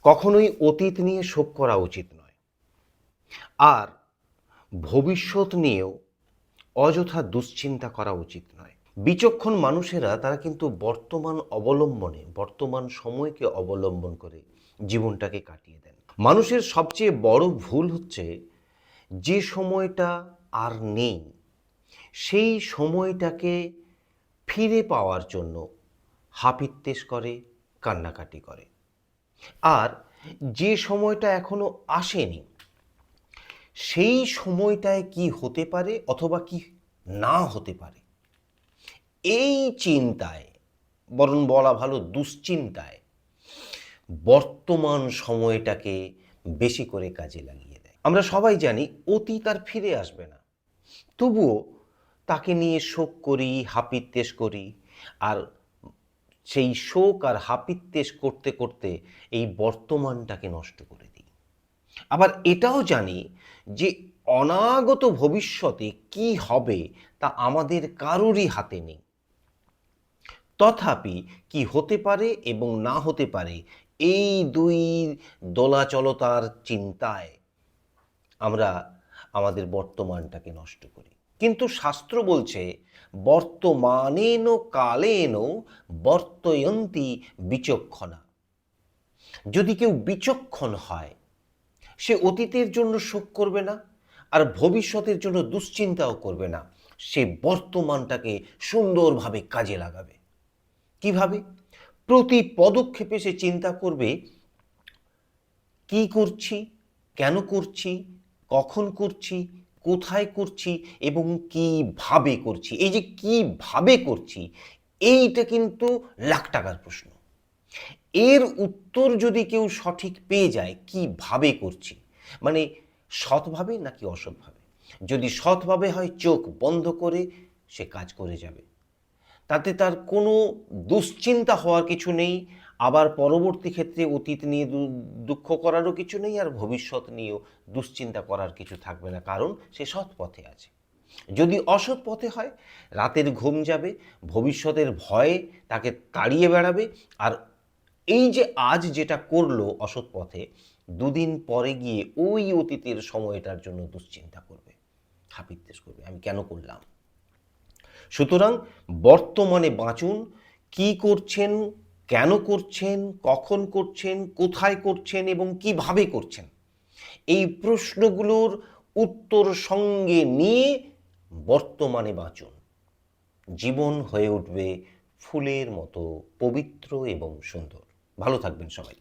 কখনোই অতীত নিয়ে শোক করা উচিত নয়, আর ভবিষ্যৎ নিয়েও অযথা দুশ্চিন্তা করা উচিত নয়। বিচক্ষণ মানুষেরা তারা কিন্তু বর্তমান সময়কে অবলম্বন করে জীবনটাকে কাটিয়ে দেন। মানুষের সবচেয়ে বড় ভুল হচ্ছে যে সময়টা আর নেই সেই সময়টাকে ফিরে পাওয়ার জন্য হাপিত্যেশ করে, কান্নাকাটি করে। আর যে সময়টা এখনো আসেনি সেই সময়টায় কি হতে পারে অথবা কি না হতে পারে, এই চিন্তায়, বরং বলা ভালো দুশ্চিন্তায়, বর্তমান সময়টাকে বেশি করে কাজে লাগিয়ে দেয়। আমরা সবাই জানি অতীত আর ফিরে আসবে না, তবুও তাকে নিয়ে শোক করি, হাপিত্যেশ করি, আর সেই শোক আর হাপিত্যেশ করতে করতে এই বর্তমানটাকে নষ্ট করে দিই। আবার এটাও জানি যে অনাগত ভবিষ্যতে কি হবে তা আমাদের কারোরই হাতে নেই। তথাপি কি হতে পারে এবং না হতে পারে এই দুই দোলাচলতার চিন্তায় আমরা আমাদের বর্তমানটাকে নষ্ট করি। কিন্তু শাস্ত্র বলছে বর্তমানেন কালেন বর্তয়ন্তি বিচক্ষণা। যদি কেউ বিচক্ষণ হয় সে অতীতের জন্য শোক করবে না, আর ভবিষ্যতের জন্য দুশ্চিন্তাও করবে না। সে বর্তমানটাকে সুন্দরভাবে কাজে লাগাবে। কিভাবে? প্রতি পদক্ষেপে সে চিন্তা করবে কি করছি, কেন করছি, কখন করছি, কোথায় করছি এবং কিভাবে করছি। এই যে কিভাবে করছি, এইটা কিন্তু লাখ টাকার প্রশ্ন। এর উত্তর যদি কেউ সঠিক পেয়ে যায়, কিভাবে করছি মানে সৎভাবে নাকি অসৎভাবে, যদি সৎভাবে হয় চোখ বন্ধ করে সে কাজ করে যাবে, তাতে তার কোনো দুশ্চিন্তা হওয়ার কিছু নেই। আবার পরবর্তী ক্ষেত্রে অতীত নিয়ে দুঃখ করারও কিছু নেই, আর ভবিষ্যৎ নিয়েও দুশ্চিন্তা করার কিছু থাকবে না, কারণ সে সৎ পথে আছে। যদি অসৎ পথে হয়, রাতের ঘুম যাবে, ভবিষ্যতের ভয়ে তাকে তাড়িয়ে বেড়াবে, আর এই যে আজ যেটা করলো অসৎ পথে, দুদিন পরে গিয়ে ওই অতীতের সময়টার জন্য দুশ্চিন্তা করবে, হাপিত্যেশ করবে, আমি কেন করলাম। সুতরাং বর্তমানে বাঁচুন। কি করছেন, কেন করছেন, কখন করছেন, কোথায় করছেন এবং কিভাবে করছেন, এই প্রশ্নগুলোর উত্তর সঙ্গে নিয়ে বর্তমানে বাঁচুন। জীবন হয়ে উঠবে ফুলের মতো পবিত্র এবং সুন্দর। ভালো থাকবেন সবাই।